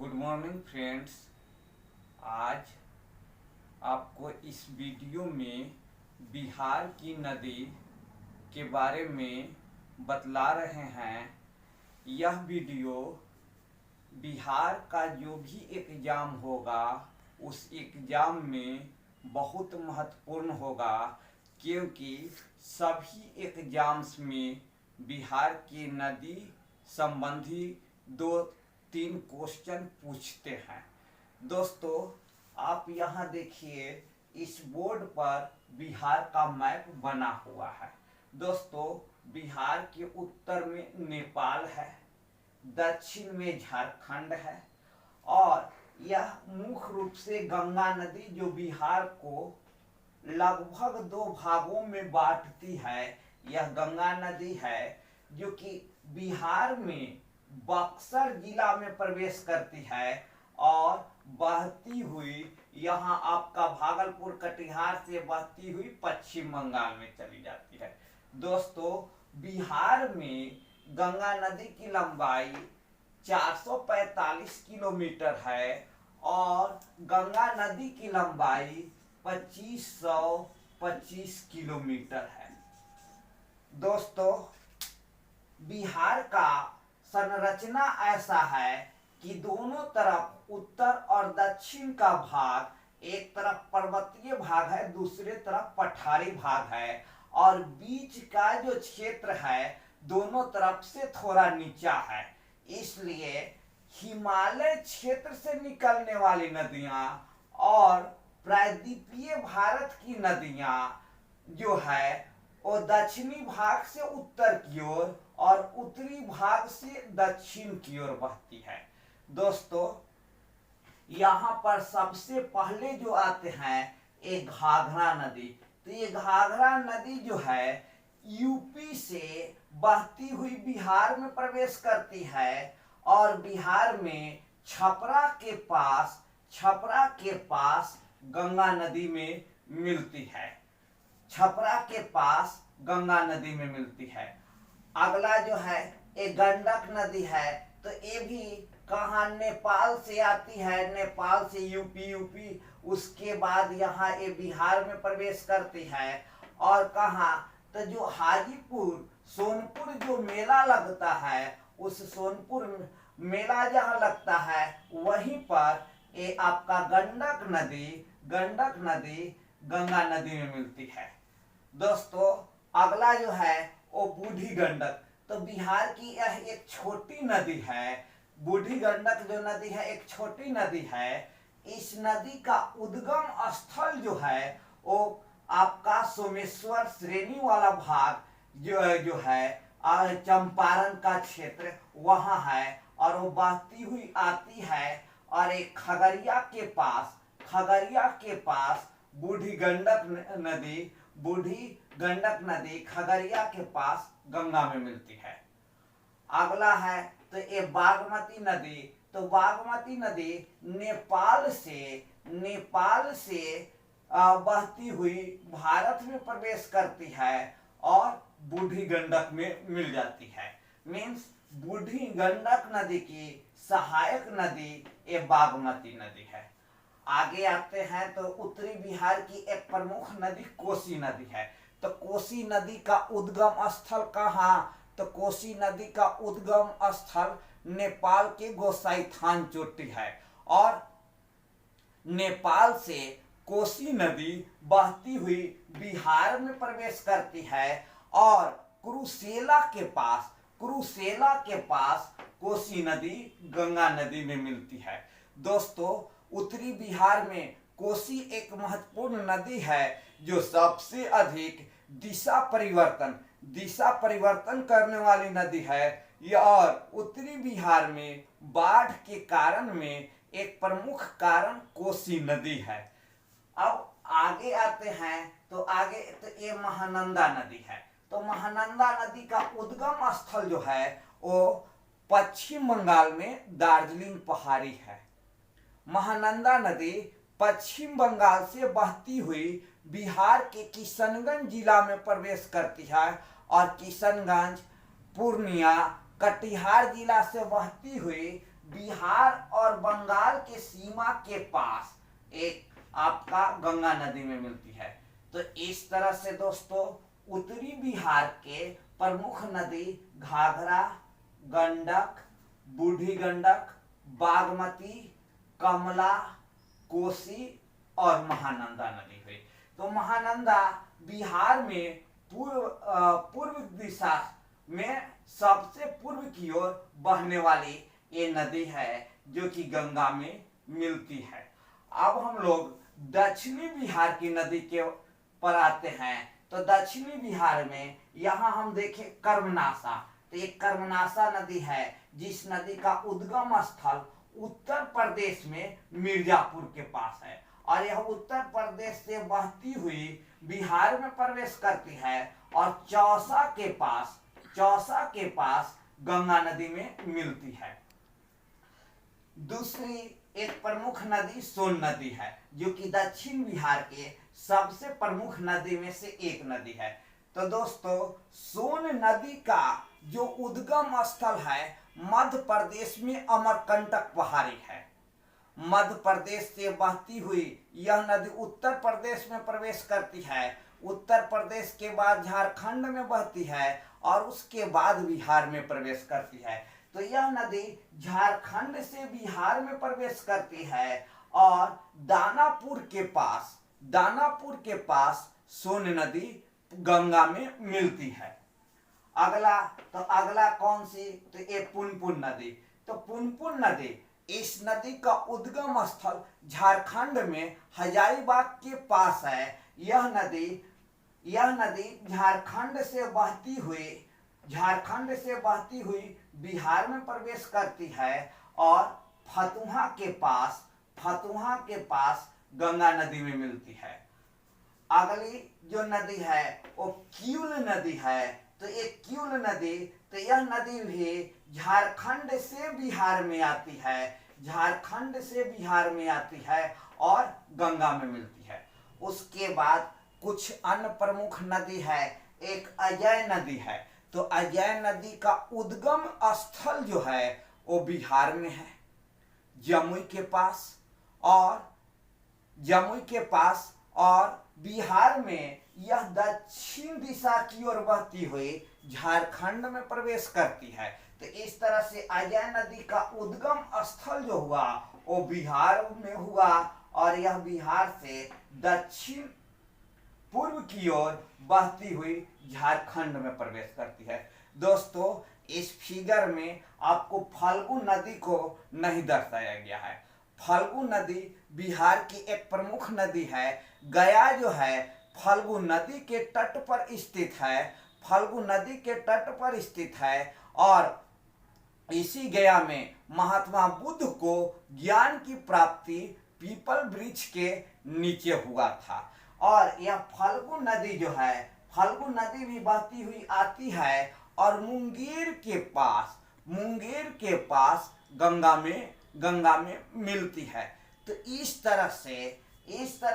Good morning friends. आज आपको इस वीडियो में बिहार की नदी के बारे में बतला रहे हैं। यह वीडियो बिहार का जो भी एग्ज़ाम होगा उस एग्ज़ाम में बहुत महत्वपूर्ण होगा, क्योंकि सभी एग्ज़ाम्स में बिहार की नदी संबंधी 2-3 क्वेश्चन पूछते हैं। दोस्तों, आप यहाँ देखिए, इस बोर्ड पर बिहार का मैप बना हुआ है। दोस्तों, बिहार के उत्तर में नेपाल है, दक्षिण में झारखंड है और यह मुख्य रूप से गंगा नदी जो बिहार को लगभग 2 भागों में बांटती है, यह गंगा नदी है जो कि बिहार में बक्सर जिला में प्रवेश करती है और बहती हुई यहाँ आपका भागलपुर कटिहार से बहती हुई पश्चिम बंगाल में चली जाती है। दोस्तों, बिहार में गंगा नदी की लंबाई 445 किलोमीटर है और गंगा नदी की लंबाई 2525 किलोमीटर है। दोस्तों, बिहार का संरचना ऐसा है कि दोनों तरफ उत्तर और दक्षिण का भाग, एक तरफ पर्वतीय भाग है, दूसरे तरफ पठारी भाग है और बीच का जो क्षेत्र है दोनों तरफ से थोड़ा नीचा है। इसलिए हिमालय क्षेत्र से निकलने वाली नदियां और प्रायद्वीपीय भारत की नदियां जो है वो दक्षिणी भाग से उत्तर की ओर और उत्तरी भाग से दक्षिण की ओर बहती है। दोस्तों, यहाँ पर सबसे पहले जो आते हैं एक घाघरा नदी। तो ये घाघरा नदी जो है यूपी से बहती हुई बिहार में प्रवेश करती है और बिहार में छपरा के पास गंगा नदी में मिलती है। छपरा के पास गंगा नदी में मिलती है। अगला जो है एक गंडक नदी है। तो ये भी कहाँ नेपाल से आती है, नेपाल से यूपी उसके बाद यहाँ ये बिहार में प्रवेश करती है। और कहाँ, तो जो हाजीपुर सोनपुर जो मेला लगता है, उस सोनपुर मेला जहाँ लगता है वहीं पर ये आपका गंडक नदी गंगा नदी में मिलती है। दोस्तों, अगला जो है वो बूढ़ी गंडक। तो बिहार की यह एक छोटी नदी है। बूढ़ी गंडक जो नदी है एक छोटी नदी है। इस नदी का उद्गम स्थल जो है वो आपका सोमेश्वर श्रेणी वाला भाग जो है चंपारण का क्षेत्र वहां है और वो बहती हुई आती है और एक खगड़िया के पास बूढ़ी गंडक नदी खगड़िया के पास गंगा में मिलती है। अगला है तो ये बागमती नदी। तो बागमती नदी नेपाल से बहती हुई भारत में प्रवेश करती है और बूढ़ी गंडक में मिल जाती है। मीन्स बूढ़ी गंडक नदी की सहायक नदी ये बागमती नदी है। आगे आते हैं तो उत्तरी बिहार की एक प्रमुख नदी कोसी नदी है। तो कोसी नदी का उद्गम स्थल कहाँ, तो कोसी नदी का उद्गम स्थल नेपाल के गोसाईथान चोटी है और नेपाल से कोसी नदी बहती हुई बिहार में प्रवेश करती है और कुरुसेला के पास कोसी नदी गंगा नदी में मिलती है। दोस्तों, उत्तरी बिहार में कोसी एक महत्वपूर्ण नदी है जो सबसे अधिक दिशा परिवर्तन करने वाली नदी है और उत्तरी बिहार में बाढ़ के कारण में एक प्रमुख कारण कोसी नदी है। अब आगे आते हैं तो ये महानंदा नदी है। तो महानंदा नदी का उद्गम स्थल जो है वो पश्चिम बंगाल में दार्जिलिंग पहाड़ी है। महानंदा नदी पश्चिम बंगाल से बहती हुई बिहार के किशनगंज जिला में प्रवेश करती है और किशनगंज, पूर्णिया, कटिहार जिला से बहती हुई बिहार और और बंगाल के सीमा के पास एक आपका गंगा नदी में मिलती है। तो इस तरह से दोस्तों उत्तरी बिहार के प्रमुख नदी घाघरा, गंडक, बूढ़ी गंडक, बागमती, कमला, कोसी और महानंदा नदी हुई। तो महानंदा बिहार में पूर्व दिशा में सबसे पूर्व की ओर बहने वाली ये नदी है जो कि गंगा में मिलती है। अब हम लोग दक्षिणी बिहार की नदी के पर आते हैं। तो दक्षिणी बिहार में यहाँ हम देखें कर्मनाशा। तो ये कर्मनाशा नदी है जिस नदी का उद्गम स्थल उत्तर प्रदेश में मिर्जापुर के पास है और यह उत्तर प्रदेश से बहती हुई बिहार में प्रवेश करती है और चौसा के पास गंगा नदी में मिलती है। दूसरी एक प्रमुख नदी सोन नदी है जो कि दक्षिण बिहार के सबसे प्रमुख नदी में से एक नदी है। तो दोस्तों सोन नदी का जो उद्गम स्थल है मध्य प्रदेश में अमरकंटक पहाड़ी है। मध्य प्रदेश से बहती हुई यह नदी उत्तर प्रदेश में प्रवेश करती है। उत्तर प्रदेश के बाद झारखंड में बहती है और उसके बाद बिहार में प्रवेश करती है। तो यह नदी झारखंड से बिहार में प्रवेश करती है और दानापुर के पास सोन नदी गंगा में मिलती है। अगला कौन सी? तो ये पुनपुन नदी। तो पुनपुन नदी, इस नदी का उद्गम स्थल झारखंड में हजारीबाग के पास है। यह नदी झारखंड से बहती हुई बिहार में प्रवेश करती है और फतुहा के पास गंगा नदी में मिलती है। अगली जो नदी है वो क्यूल नदी है। तो ये क्यूल नदी, तो यह नदी भी झारखंड से बिहार में आती है और गंगा में मिलती है। उसके बाद कुछ अन्य प्रमुख नदी है। एक अजय नदी है। तो अजय नदी का उद्गम स्थल जो है वो बिहार में है, जमुई के पास और बिहार में यह दक्षिण दिशा की ओर बहती हुई झारखंड में प्रवेश करती है। तो इस तरह से अजय नदी का उद्गम स्थल जो हुआ वो बिहार में हुआ और यह बिहार से दक्षिण पूर्व की ओर बहती हुई झारखंड में प्रवेश करती है। दोस्तों इस फिगर में आपको फल्गु नदी को नहीं दर्शाया गया है। फल्गु नदी बिहार की एक प्रमुख नदी है। गया जो है फल्गु नदी के तट पर स्थित है और इसी गया में महात्मा बुद्ध को ज्ञान की प्राप्ति पीपल वृक्ष के नीचे हुआ था। और यह फल्गु नदी जो है, फल्गु नदी भी बहती हुई आती है और मुंगेर के पास गंगा में मिलती है। तो इस तरह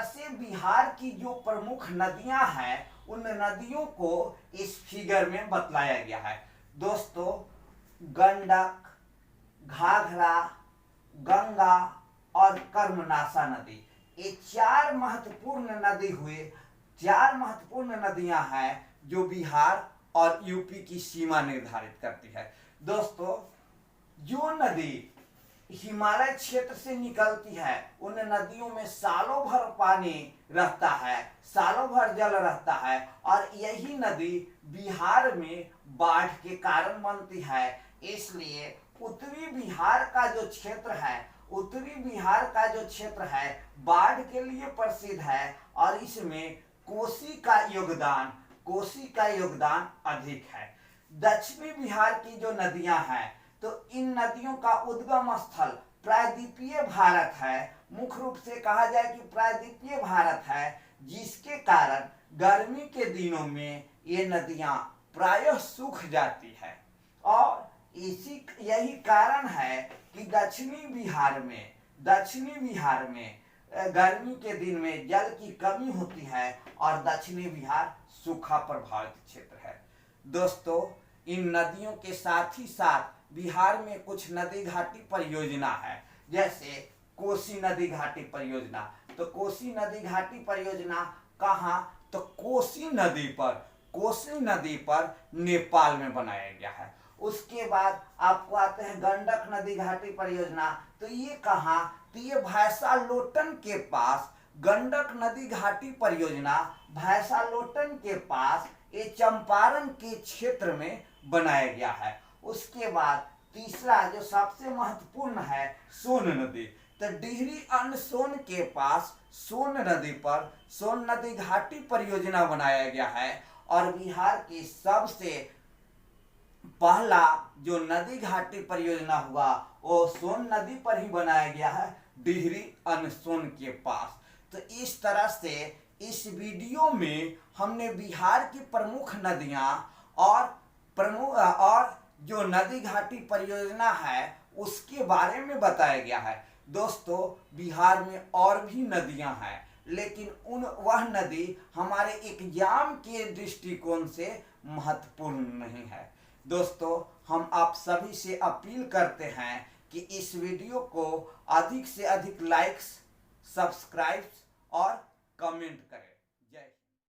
से बिहार की जो प्रमुख नदियां हैं उन नदियों को इस फिगर में बतलाया गया है। दोस्तों गंडक, घाघरा, गंगा और कर्मनाशा नदी, ये चार महत्वपूर्ण नदियां हैं जो बिहार और यूपी की सीमा निर्धारित करती है। दोस्तों जो नदी हिमालय क्षेत्र से निकलती है उन नदियों में सालों भर पानी रहता है, सालों भर जल रहता है और यही नदी बिहार में बाढ़ के कारण बनती है। इसलिए उत्तरी बिहार का जो क्षेत्र है बाढ़ के लिए प्रसिद्ध है और इसमें कोसी का योगदान अधिक है। दक्षिणी बिहार की जो नदियां हैं तो इन नदियों का उद्गम स्थल प्रायद्वीपीय भारत है। मुख्य रूप से कहा जाए कि प्रायद्वीपीय भारत है, जिसके कारण गर्मी के दिनों में ये नदियां प्रायः सूख जाती है और यही कारण है कि दक्षिणी बिहार में गर्मी के दिन में जल की कमी होती है और दक्षिणी बिहार सूखा प्रभावित क्षेत्र है। दोस्तों इन नदियों के साथ ही साथ बिहार में कुछ नदी घाटी परियोजना है जैसे कोसी नदी घाटी परियोजना। तो कोसी नदी घाटी परियोजना कहाँ? तो कोसी नदी पर नेपाल में बनाया गया है। उसके बाद आपको आते हैं गंडक नदी घाटी परियोजना। तो ये कहाँ? तो ये भैंसालोटन के पास गंडक नदी घाटी परियोजना भैंसालोटन के पास ये चंपारण के क्षेत्र में बनाया गया है। उसके बाद तीसरा जो सबसे महत्वपूर्ण है सोन नदी। तो डिहरी अन सोन के पास सोन नदी पर सोन नदी घाटी परियोजना बनाया गया है। और बिहार की सबसे पहला जो नदी घाटी परियोजना हुआ वो सोन नदी पर ही बनाया गया है, डिहरी अन सोन के पास। तो इस तरह से इस वीडियो में हमने बिहार की प्रमुख नदियां और जो नदी घाटी परियोजना है उसके बारे में बताया गया है। दोस्तों, बिहार में और भी नदियां हैं, लेकिन वह नदी हमारे एग्जाम के दृष्टिकोण से महत्वपूर्ण नहीं है। दोस्तों, हम आप सभी से अपील करते हैं कि इस वीडियो को अधिक से अधिक लाइक्स, सब्सक्राइब और कमेंट करें।